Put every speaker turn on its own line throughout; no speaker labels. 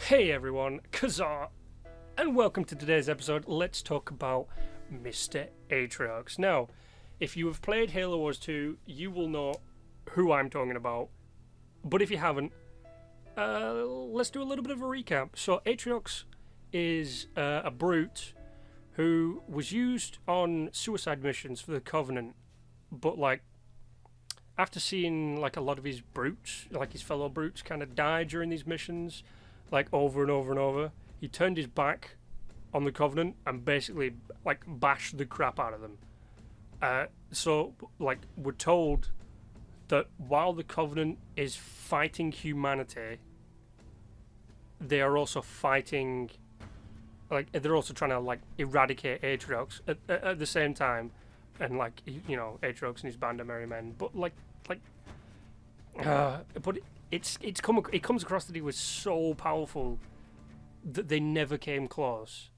Hey everyone, Kazar, and welcome to today's episode. Let's talk about Mr. Atriox. Now, if you have played Halo Wars 2, you will know who I'm talking about. But if you haven't, let's do a little bit of a recap. So, Atriox is a brute who was used on suicide missions for the Covenant, but after seeing a lot of his brutes, his fellow brutes, kind of die during these missions, over and over and over, he turned his back on the Covenant and basically bashed the crap out of them. So we're told that while the Covenant is fighting humanity, they are also fighting, they're also trying to eradicate Atriox at the same time, and Atriox and his band of merry men. But it comes across that he was so powerful that they never came close.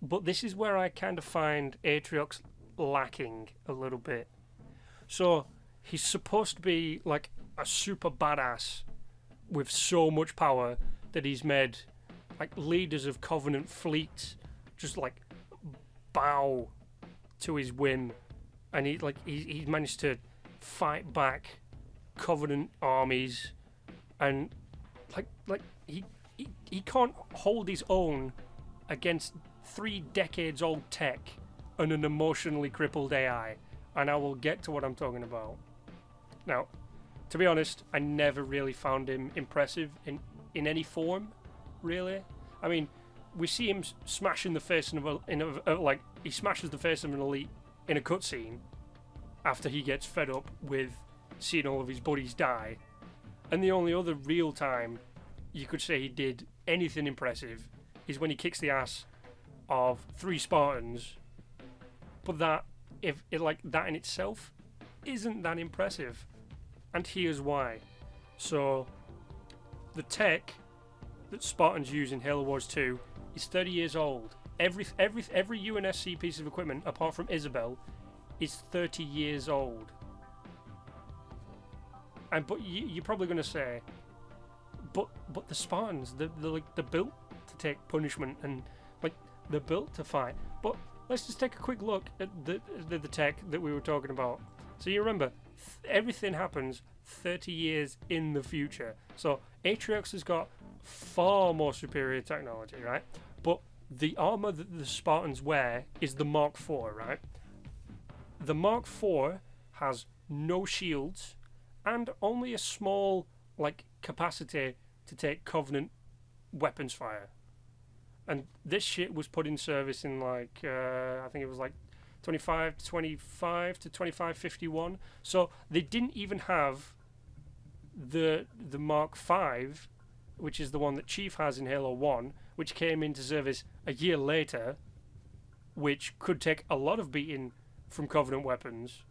But this is where I kind of find Atriox lacking a little bit. So he's supposed to be a super badass with so much power that he's made leaders of Covenant fleets just bow to his whim, and he's managed to fight back Covenant armies, and he can't hold his own against 3 decades old tech and an emotionally crippled AI, and I will get to what I'm talking about. Now, to be honest, I never really found him impressive in any form, really. I mean, we see him smashing the face he smashes the face of an elite in a cutscene after he gets fed up with seeing all of his buddies die. And the only other real time you could say he did anything impressive is when he kicks the ass of 3 Spartans. But that in itself isn't that impressive. And here's why. So the tech that Spartans use in Halo Wars 2 is 30 years old. Every UNSC piece of equipment apart from Isabel is 30 years old. But you're probably going to say, but the Spartans, they're built to take punishment, and they're built to fight. But let's just take a quick look at the tech that we were talking about. So you remember, everything happens 30 years in the future. So Atriox has got far more superior technology, right? But the armor that the Spartans wear is the Mark IV, right? The Mark IV has no shields and only a small capacity to take Covenant weapons fire. And this shit was put in service in I think it was 25 to 2551. So they didn't even have the Mark V, which is the one that Chief has in Halo 1, which came into service a year later, which could take a lot of beating from Covenant weapons.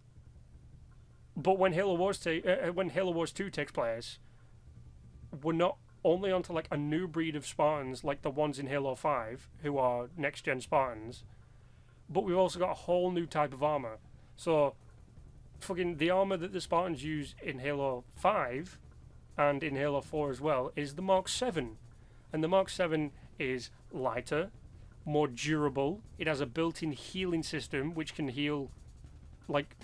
But when Halo Wars 2 takes place, we're not only onto a new breed of Spartans like the ones in Halo 5, who are next-gen Spartans, but we've also got a whole new type of armor. So, the armor that the Spartans use in Halo 5 and in Halo 4 as well is the Mark 7. And the Mark 7 is lighter, more durable. It has a built-in healing system which can heal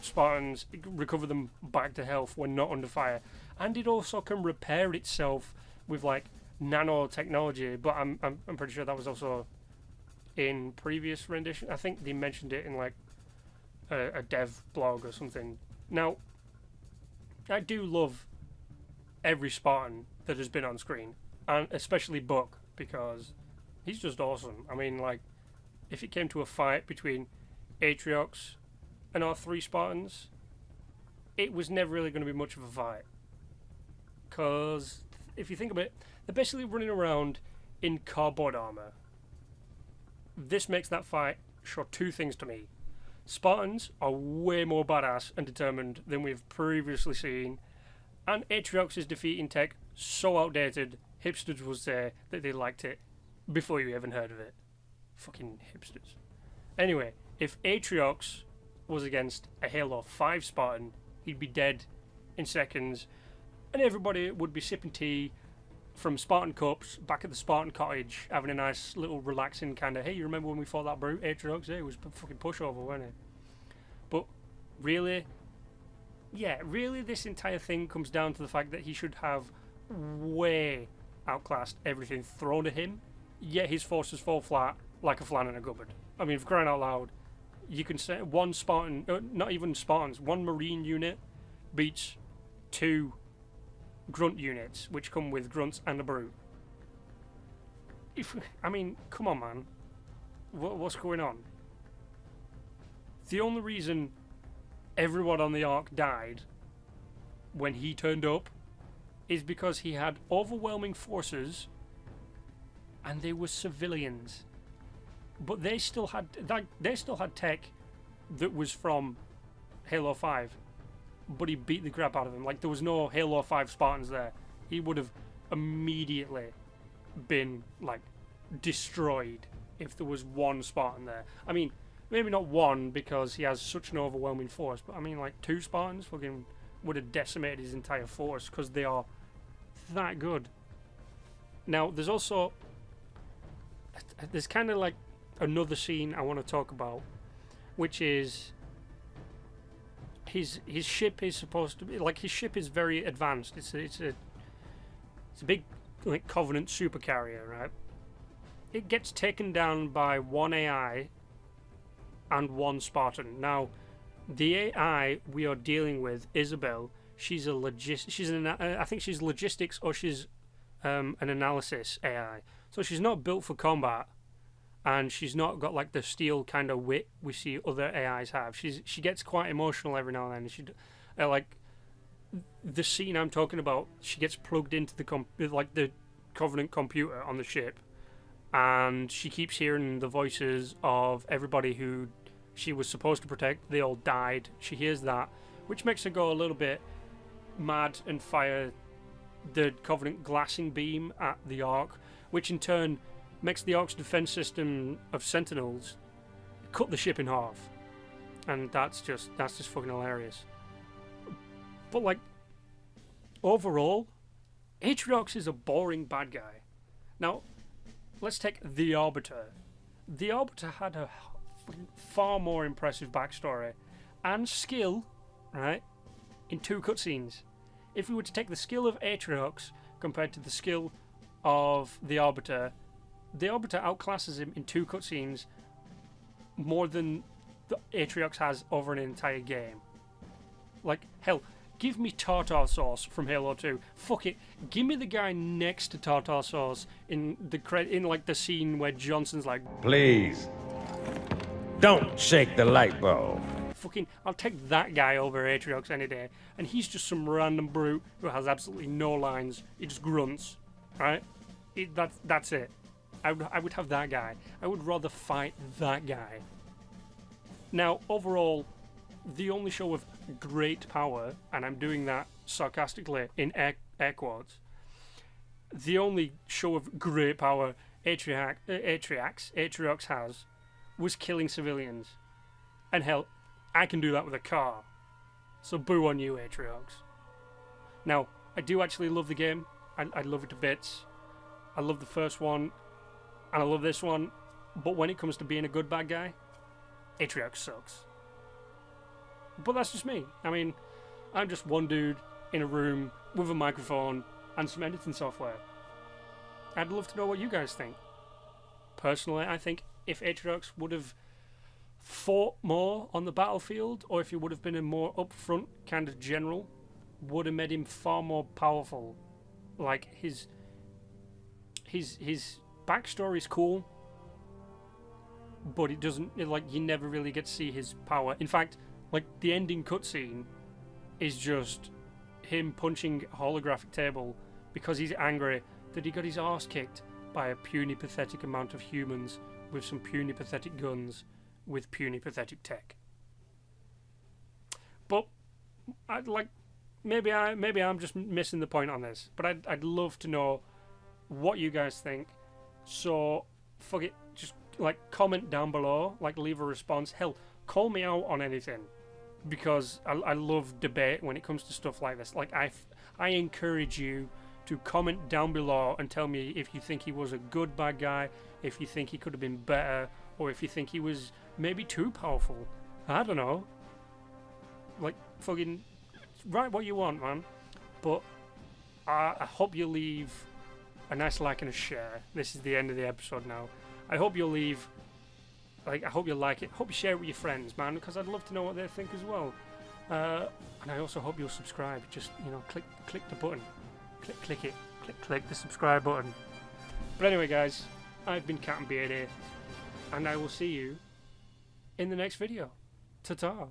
Spartans, recover them back to health when not under fire, and it also can repair itself with nanotechnology. But I'm pretty sure that was also in previous rendition. I think they mentioned it in a dev blog or something. Now, I do love every Spartan that has been on screen, and especially Buck, because he's just awesome. I mean, if it came to a fight between Atriox and our 3 Spartans, it was never really going to be much of a fight. Because if you think about it, they're basically running around in cardboard armor. This makes that fight show 2 things to me. Spartans are way more badass and determined than we've previously seen, and Atriox's defeating tech so outdated, hipsters would say that they liked it before you even heard of it. Fucking hipsters. Anyway, if Atriox was against a Halo 5 Spartan, he'd be dead in seconds, and everybody would be sipping tea from Spartan Cups, back at the Spartan Cottage, having a nice little relaxing kind of, hey, you remember when we fought that brute, Atriox? Hey, it was a fucking pushover, wasn't it? But really, yeah, really this entire thing comes down to the fact that he should have way outclassed everything thrown at him, yet his forces fall flat like a flan in a cupboard. I mean, for crying out loud, you can say one Spartan, not even Spartans, one Marine unit beats 2 grunt units, which come with grunts and a brute. I mean, come on, man. What's going on? The only reason everyone on the Ark died when he turned up is because he had overwhelming forces and they were civilians. But they still had tech that was from Halo 5. But he beat the crap out of them. Like, there was no Halo 5 Spartans there. He would have immediately been, like, destroyed if there was one Spartan there. I mean, maybe not one because he has such an overwhelming force, but I mean, like, 2 Spartans fucking would have decimated his entire force because they are that good. Now, there's also... There's kind of, like, another scene I want to talk about, which is... His ship is supposed to be like, his ship is very advanced. It's a big, like, Covenant supercarrier, right? It gets taken down by 1 AI and 1 Spartan. Now, the AI we are dealing with, Isabel, she's a I think she's logistics or she's an analysis AI. So she's not built for combat. And she's not got, like, the steel kind of wit we see other AIs have. She gets quite emotional every now and then. She, like, the scene I'm talking about, she gets plugged into the the Covenant computer on the ship, and she keeps hearing the voices of everybody who she was supposed to protect. They all died. She hears that, which makes her go a little bit mad and fire the Covenant glassing beam at the Ark, which in turn makes the Ark's defense system of Sentinels cut the ship in half, and that's just fucking hilarious. But, like, overall, Atriox is a boring bad guy. Now, let's take the Arbiter. The Arbiter had a far more impressive backstory and skill, right, in 2 cutscenes. If we were to take the skill of Atriox compared to the skill of the Arbiter outclasses him in 2 cutscenes more than the Atriox has over an entire game. Like, hell, give me tartar sauce from Halo 2. Fuck it, give me the guy next to tartar sauce in like the scene where Johnson's like,
please, don't shake the light bulb.
Fucking, I'll take that guy over Atriox any day. And he's just some random brute who has absolutely no lines. He just grunts, right? That's it. I would have that guy. I would rather fight that guy. Now, overall, the only show of great power, and I'm doing that sarcastically in air quotes, the only show of great power Atriox has was killing civilians. And hell, I can do that with a car. So boo on you, Atriox. Now, I do actually love the game. I love it to bits. I love the first one. And I love this one, but when it comes to being a good bad guy, Atriox sucks. But that's just me. I mean, I'm just one dude in a room with a microphone and some editing software. I'd love to know what you guys think. Personally, I think if Atriox would have fought more on the battlefield, or if he would have been a more upfront kind of general, would have made him far more powerful. Like, his backstory's cool, but it doesn't, you never really get to see his power. In fact, like, the ending cutscene is just him punching a holographic table because he's angry that he got his arse kicked by a puny, pathetic amount of humans with some puny, pathetic guns with puny, pathetic tech. But I'd like, maybe I'm just missing the point on this, but I'd love to know what you guys think. So fuck it, just like comment down below, like leave a response. Hell, call me out on anything, because I love debate when it comes to stuff like this. Like, I encourage you to comment down below and tell me if you think he was a good bad guy, if you think he could have been better, or if you think he was maybe too powerful. I don't know. Like, fucking write what you want, man. But I hope you leave a nice like and a share. This is the end of the episode now. I hope you'll leave, like, I hope you like it. Hope you share it with your friends, man, because I'd love to know what they think as well. And I also hope you'll subscribe. Just, you know, click the button. Click it. Click the subscribe button. But anyway, guys, I've been Cat and Beard here, and I will see you in the next video. Ta-ta.